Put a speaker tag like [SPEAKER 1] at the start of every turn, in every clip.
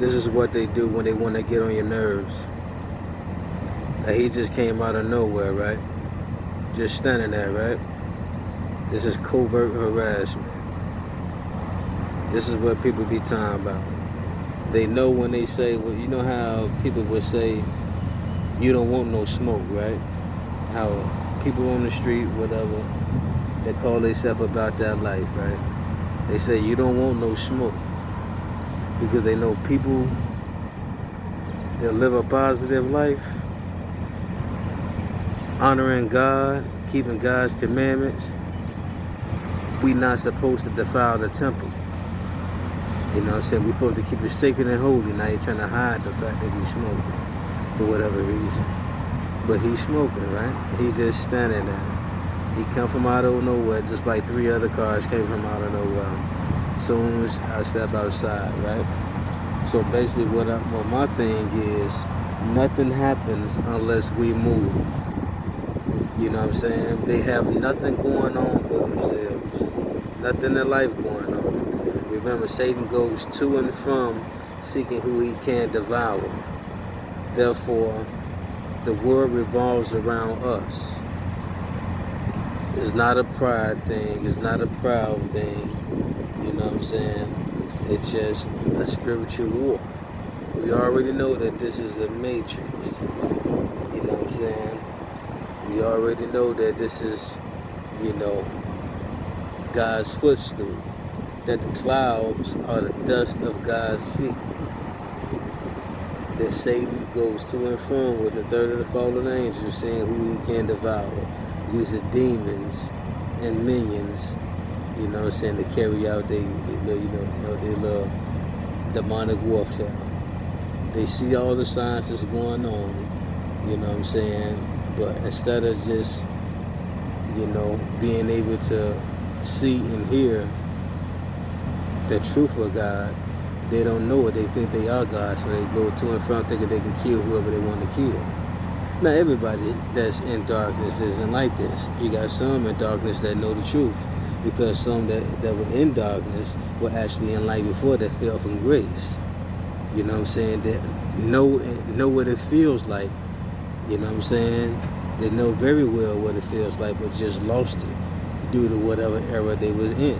[SPEAKER 1] This is what they do when they want to get on your nerves. Like he just came out of nowhere, right? Just standing there, right? This is covert harassment. This is what people be talking about. They know when they say, well, you know how people would say, you don't want no smoke, right? How people on the street, whatever, they call themselves about that life, right? They say, you don't want no smoke. Because they know people that live a positive life, honoring God, keeping God's commandments, we not supposed to defile the temple. You know what I'm saying? We're supposed to keep it sacred and holy. Now you're trying to hide the fact that he's smoking for whatever reason. But he's smoking, right? He's just standing there. He come from out of nowhere, just like 3 other cars came from out of nowhere. Soon as I step outside, right? So basically what my thing is, nothing happens unless we move. You know what I'm saying? They have nothing going on for themselves. Nothing in life going on. Remember, Satan goes to and from seeking who he can devour. Therefore, the world revolves around us. It's not a pride thing. It's not a proud thing. You know what I'm saying? It's just a spiritual war. We already know that this is a matrix. You know what I'm saying? We already know that this is, God's footstool. That the clouds are the dust of God's feet. That Satan goes to and from with a third of the fallen angels, seeing who he can devour, using demons and minions, you know what I'm saying, to carry out their little demonic warfare. They see all the signs that's going on, you know what I'm saying, but instead of just, being able to see and hear the truth of God, they don't know it. They think they are God, so they go to and from thinking they can kill whoever they want to kill. Now, everybody that's in darkness isn't like this. You got some in darkness that know the truth, because some that were in darkness were actually in light before that fell from grace. You know what I'm saying? That know what it feels like. You know what I'm saying? They know very well what it feels like, but just lost it due to whatever era they was in.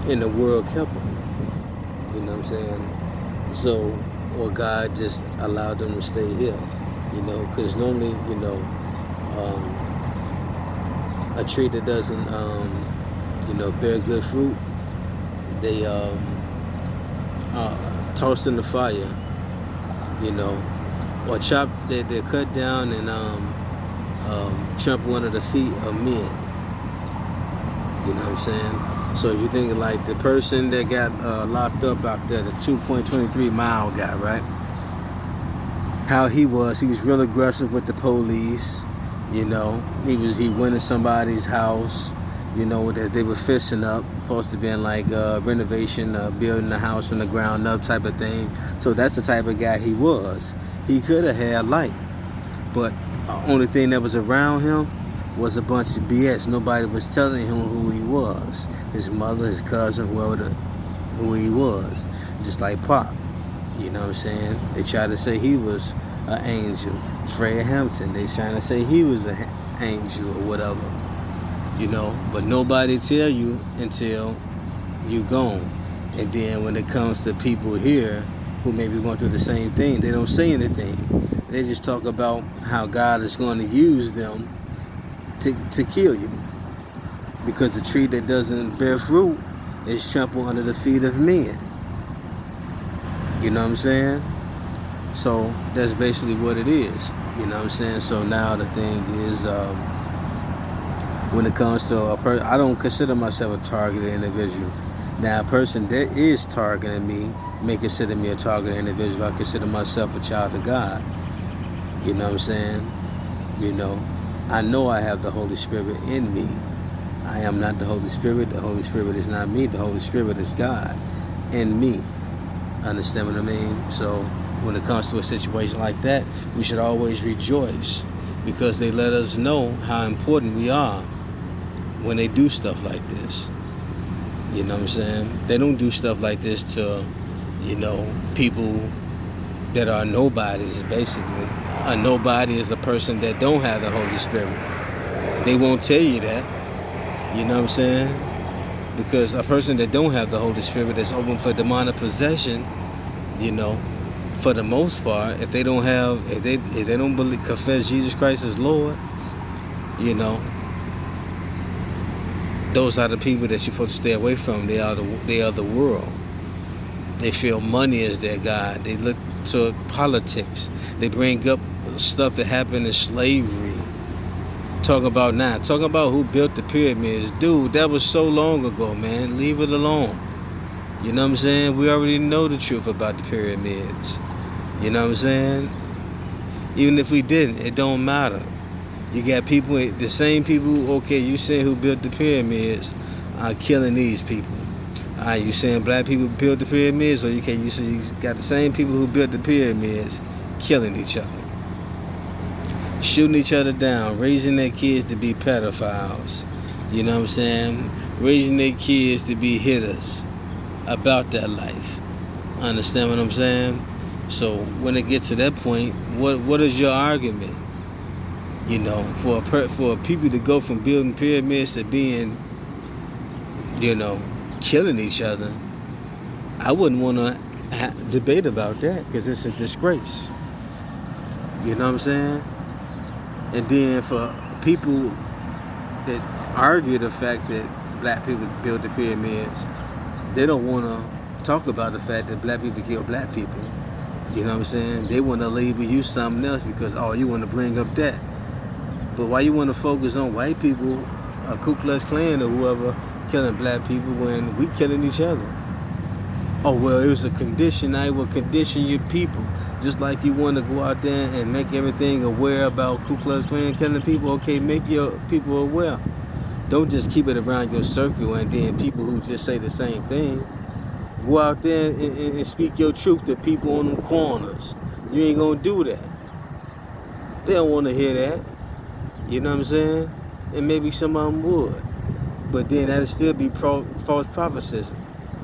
[SPEAKER 1] And the world kept them. You know what I'm saying? So, or God just allowed them to stay here. Because normally, a tree that doesn't, bear good fruit, they tossed in the fire, or chop, they're cut down and trample under the feet of men. You know what I'm saying? So if you think like the person that got locked up out there, the 2.23 mile guy, right? How he was real aggressive with the police. He went to somebody's house, that they were fixing up, supposed to be in like renovation, building the house from the ground up type of thing. So that's the type of guy he was. He could have had light, but only thing that was around him was a bunch of BS. Nobody was telling him who he was. His mother, his cousin, who he was. Just like Pac. You know what I'm saying? They tried to say he was an angel. Fred Hampton, they trying to say he was an angel or whatever. But nobody tell you until you gone. And then when it comes to people here who may be going through the same thing, they don't say anything. They just talk about how God is going to use them to kill you, because the tree that doesn't bear fruit is trampled under the feet of men. You know what I'm saying? So that's basically what it is. You know what I'm saying? So now the thing is, when it comes to a person, I don't consider myself a targeted individual. Now, a person that is targeting me may consider me a targeted individual. I consider myself a child of God. You know what I'm saying? I know I have the Holy Spirit in me. I am not the Holy Spirit. The Holy Spirit is not me. The Holy Spirit is God in me. Understand what I mean? So when it comes to a situation like that, we should always rejoice, because they let us know how important we are. when they do stuff like this. You know what I'm saying? They don't do stuff like this to, people that are nobodies, basically. A nobody is a person that don't have the Holy Spirit. They won't tell you that. You know what I'm saying? Because a person that don't have the Holy Spirit that's open for demonic possession, for the most part, if they don't confess Jesus Christ as Lord, those are the people that you're supposed to stay away from. They are the world. They feel money is their God. They look to politics. They bring up stuff that happened in slavery. Talking about who built the pyramids. Dude, that was so long ago, man. Leave it alone. You know what I'm saying? We already know the truth about the pyramids. You know what I'm saying? Even if we didn't, it don't matter. You got people, the same people, okay, you saying who built the pyramids are killing these people. You saying black people built the pyramids, or you got the same people who built the pyramids killing each other. Shooting each other down, raising their kids to be pedophiles. You know what I'm saying? Raising their kids to be hitters about that life. Understand what I'm saying? So when it gets to that point, what is your argument? For people to go from building pyramids to being, killing each other, I wouldn't want to debate about that, because it's a disgrace. You know what I'm saying? And then for people that argue the fact that black people built the pyramids, they don't want to talk about the fact that black people kill black people. You know what I'm saying? They want to label you something else because, you want to bring up that. But why you want to focus on white people, Ku Klux Klan or whoever, killing black people when we killing each other? Oh, well, it was a condition. I will condition your people. Just like you want to go out there and make everything aware about Ku Klux Klan killing people, okay, make your people aware. Don't just keep it around your circle and then people who just say the same thing. Go out there and speak your truth to people on them corners. You ain't going to do that. They don't want to hear that. You know what I'm saying? And maybe some of them would. But then that'll still be false prophecy.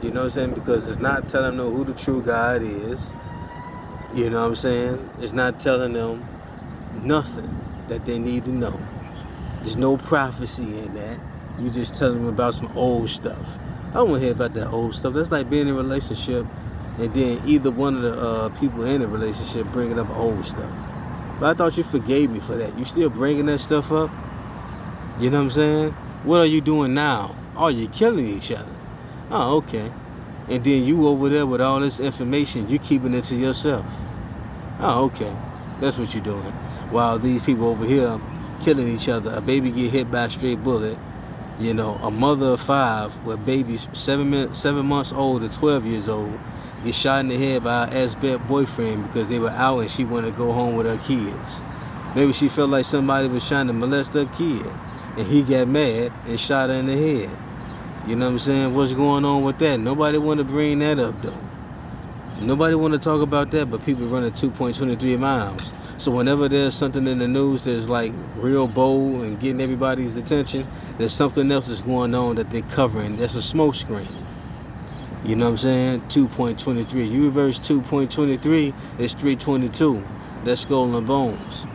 [SPEAKER 1] You know what I'm saying? Because it's not telling them who the true God is. You know what I'm saying? It's not telling them nothing that they need to know. There's no prophecy in that. You just telling them about some old stuff. I don't want to hear about that old stuff. That's like being in a relationship and then either one of the people in the relationship bringing up old stuff. But I thought you forgave me for that. You still bringing that stuff up? You know what I'm saying? What are you doing now? Oh, you're killing each other. Oh, okay. And then you over there with all this information, you keeping it to yourself. Oh, okay. That's what you're doing. While these people over here killing each other, a baby get hit by a straight bullet. A mother of 5 with babies 7 months old to 12 years old get shot in the head by her ex boyfriend because they were out and she wanted to go home with her kids. Maybe she felt like somebody was trying to molest her kid, and he got mad and shot her in the head. You know what I'm saying? What's going on with that? Nobody want to bring that up, though. Nobody want to talk about that, but people running 2.23 miles. So whenever there's something in the news that's like real bold and getting everybody's attention, there's something else that's going on that they're covering. That's a smoke screen. You know what I'm saying? 2.23. You reverse 2.23, it's 322. That's Skull and Bones.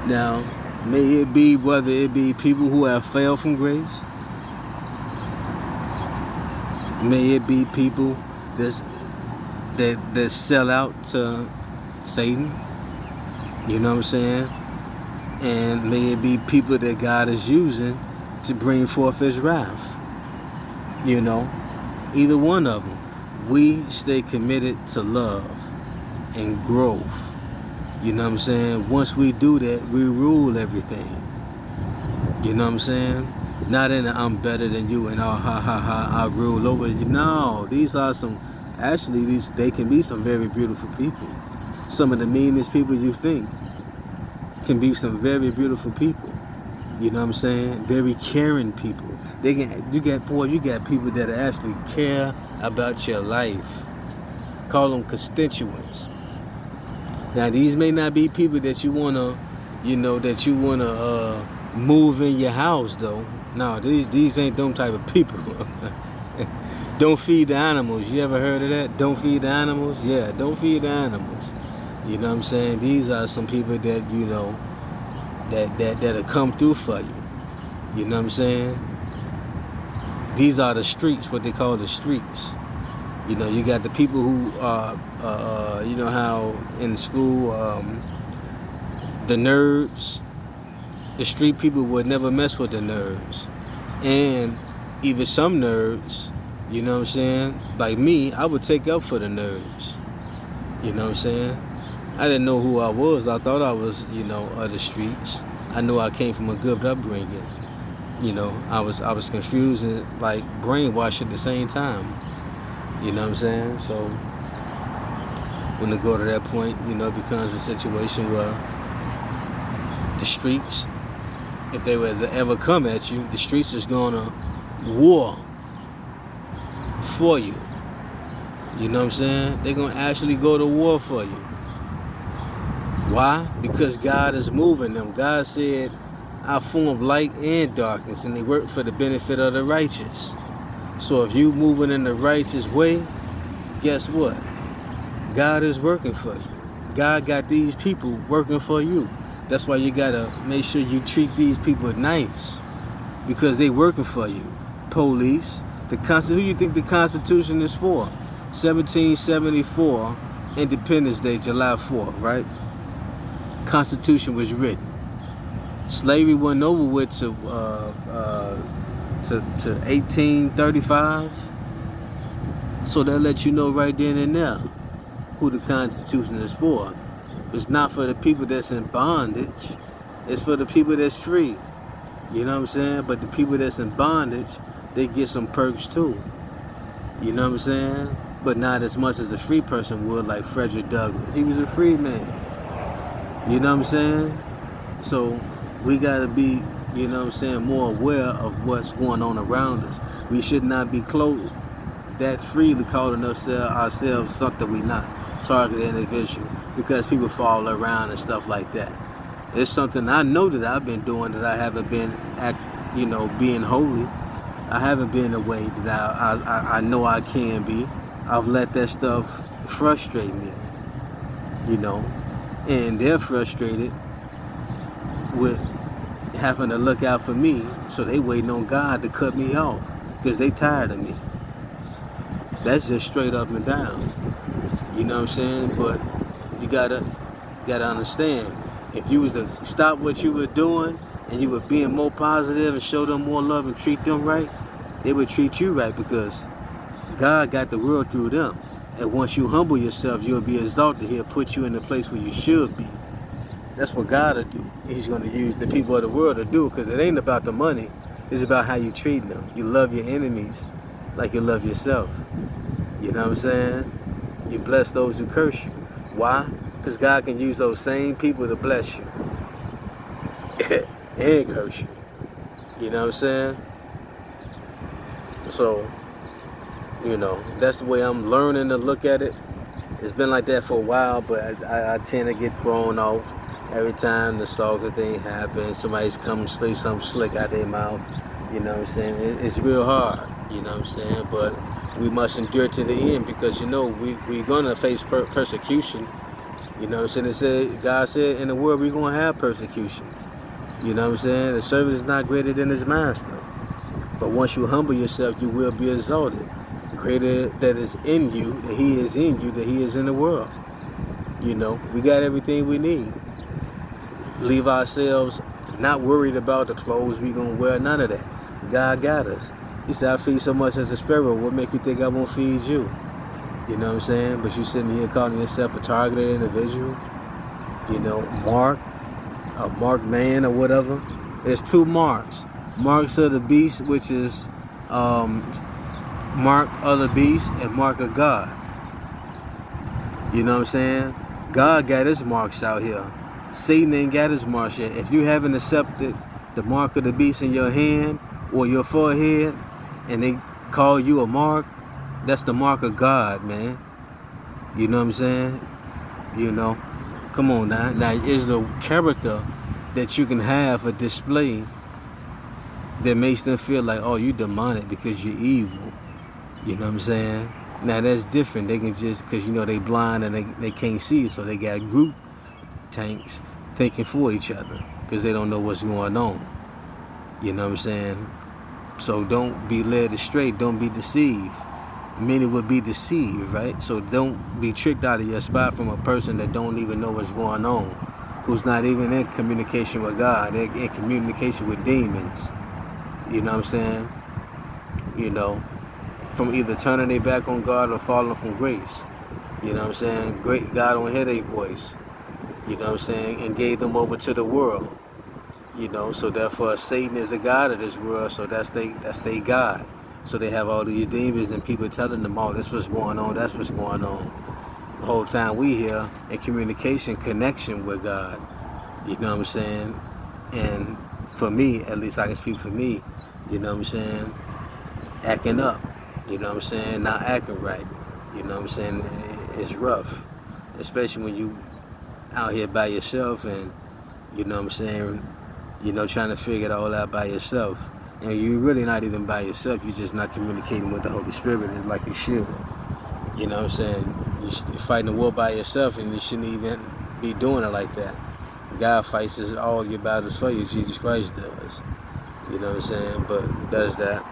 [SPEAKER 1] Now, may it be whether it be people who have failed from grace, may it be people that sell out to Satan. You know what I'm saying? And may it be people that God is using to bring forth his wrath. Either one of them. We stay committed to love and growth. You know what I'm saying? Once we do that, we rule everything. You know what I'm saying? Not in the I'm better than you and I rule over you. No, these are they can be some very beautiful people. Some of the meanest people you think can be some very beautiful people. You know what I'm saying? Very caring people. You got people that actually care about your life. Call them constituents. Now these may not be people that you wanna move in your house though. No, these ain't them type of people. Don't feed the animals. You ever heard of that? Don't feed the animals? Yeah, don't feed the animals. You know what I'm saying? These are some people that, you know, that'll come through for you. You know what I'm saying? These are the streets, what they call the streets. You know, you got the people who you know how in school, the nerds, the street people would never mess with the nerds. And even some nerds, you know what I'm saying? Like me, I would take up for the nerds. You know what I'm saying? I didn't know who I was. I thought I was, you know, of the streets. I knew I came from a good upbringing. You know, I was confused and like brainwashed at the same time. You know what I'm saying? So when they go to that point, you know, it becomes a situation where the streets, if they were to ever come at you, the streets is gonna war for you. You know what I'm saying? They're gonna actually go to war for you. Why? Because God is moving them. God said, I form light and darkness, and they work for the benefit of the righteous. So if you moving in the righteous way, guess what? God is working for you. God got these people working for you. That's why you gotta make sure you treat these people nice, because they working for you. Police, who you think the Constitution is for? 1774, Independence Day, July 4th, right? Constitution was written. Slavery wasn't over with to 1835. So they'll let you know right then and there who the Constitution is for. It's not for the people that's in bondage. It's for the people that's free. You know what I'm saying? But the people that's in bondage, they get some perks too. You know what I'm saying? But not as much as a free person would, like Frederick Douglass. He was a free man. You know what I'm saying? So we got to be, you know what I'm saying, more aware of what's going on around us. We should not be clothed that freely calling ourselves something we not, targeted individual, because people fall around and stuff like that. It's something I know that I've been doing, that I haven't been, being holy. I haven't been the way that I know I can be. I've let that stuff frustrate me, you know, and they're frustrated with having to look out for me, so they waiting on God to cut me off because they tired of me. That's just straight up and down. You know what I'm saying? But you gotta understand, if you was to stop what you were doing and you were being more positive and show them more love and treat them right, they would treat you right, because God got the world through them. And once you humble yourself, you'll be exalted. He'll put you in the place where you should be. That's what God will do. He's going to use the people of the world to do, because it ain't about the money. It's about how you treat them. You love your enemies like you love yourself. You know what I'm saying? You bless those who curse you. Why? Because God can use those same people to bless you and curse you. You know what I'm saying? So, you know, that's the way I'm learning to look at it. It's been like that for a while, but I tend to get thrown off every time the stalker thing happens. Somebody's come and say something slick out their mouth. You know what I'm saying? It's real hard. You know what I'm saying? But we must endure to the end, because, you know, we're going to face persecution. You know what I'm saying? God said in the world we're going to have persecution. You know what I'm saying? The servant is not greater than his master. But once you humble yourself, you will be exalted. Greater that is in you, that he is in you, that he is in the world. You know, we got everything we need. Leave ourselves not worried about the clothes we gonna wear, none of that. God got us. He said, I feed so much as a sparrow. What make you think I won't feed you? You know what I'm saying? But you sitting here calling yourself a targeted individual, you know, a marked man or whatever. There's two marks. Marks of the beast, which is mark of the beast and mark of God. You know what I'm saying? God got his marks out here. Satan ain't got his marks yet. If you haven't accepted the mark of the beast in your hand or your forehead, and they call you a mark, that's the mark of God, man. You know what I'm saying? You know, come on now. Now, is the character that you can have a display that makes them feel like, oh, you demonic because you're evil. You know what I'm saying? Now that's different. They can just, because you know they blind and they can't see it, so they got group tanks thinking for each other because they don't know what's going on. You know what I'm saying? So don't be led astray. Don't be deceived. Many would be deceived, right? So don't be tricked out of your spot from a person that don't even know what's going on, who's not even in communication with God. They're in communication with demons. You know what I'm saying? You know, from either turning their back on God or falling from grace. You know what I'm saying? Great God don't hear their voice. You know what I'm saying? And gave them over to the world. You know, so therefore Satan is the God of this world, so that's they God. So they have all these demons and people telling them, oh, this what's going on, that's what's going on. The whole time we here in communication, connection with God. You know what I'm saying? And for me, at least I can speak for me, you know what I'm saying, acting up. You know what I'm saying? Not acting right. You know what I'm saying? It's rough. Especially when you out here by yourself and, you know what I'm saying, you know, trying to figure it all out by yourself. And you're really not even by yourself. You're just not communicating with the Holy Spirit like you should. You know what I'm saying? You're fighting the war by yourself and you shouldn't even be doing it like that. God fights all your battles for you. Jesus Christ does. You know what I'm saying? But does that.